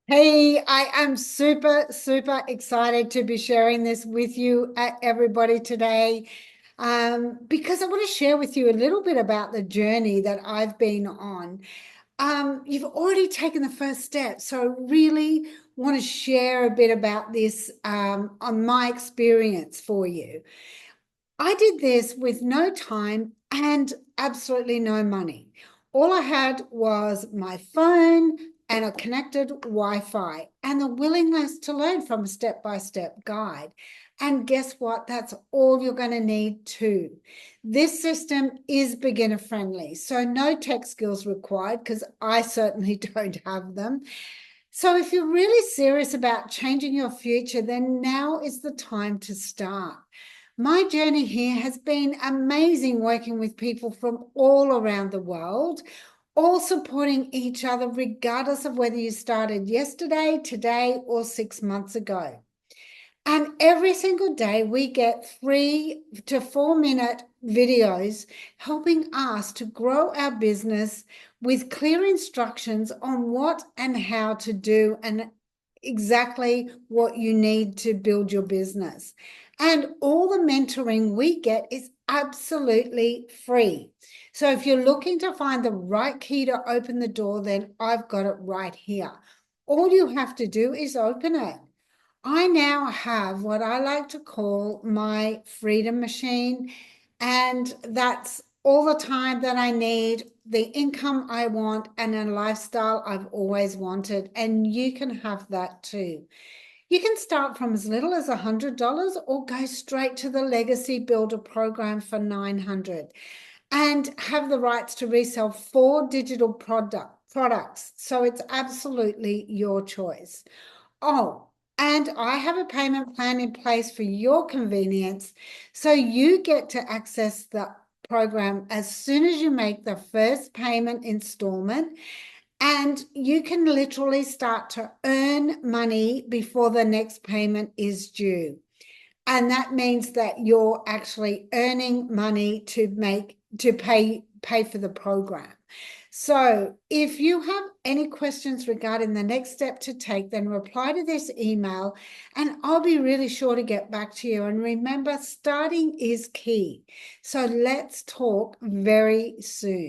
Hey, I am super, super excited to be sharing this with you, everybody today, because I want to share with you a little bit about the journey that I've been on. You've already taken the first step, so I really want to share a bit about this on my experience for you. I did this with no time and absolutely no money. All I had was my phone and a connected Wi-Fi and the willingness to learn from a step-by-step guide. And guess what? That's all you're going to need too. This system is beginner friendly, so no tech skills required because I certainly don't have them. So if you're really serious about changing your future, then now is the time to start. My journey here has been amazing working with people from all around the world, all supporting each other, regardless of whether you started yesterday, today, or 6 months ago. And every single day we get 3 to 4 minute videos helping us to grow our business with clear instructions on what and how to do and exactly what you need to build your business. And all the mentoring we get is absolutely free. So if you're looking to find the right key to open the door, then I've got it right here. All you have to do is open it. I now have what I like to call my freedom machine, and that's all the time that I need, the income I want, and a lifestyle I've always wanted. And you can have that too. You can start from as little as $100 or go straight to the Legacy Builder program for $900 and have the rights to resell 4 digital products. So it's absolutely your choice. Oh, and I have a payment plan in place for your convenience. So you get to access the program as soon as you make the first payment installment. And you can literally start to earn money before the next payment is due. And that means that you're actually earning money to pay for the program. So if you have any questions regarding the next step to take, then reply to this email and I'll be really sure to get back to you. And remember, starting is key. So let's talk very soon.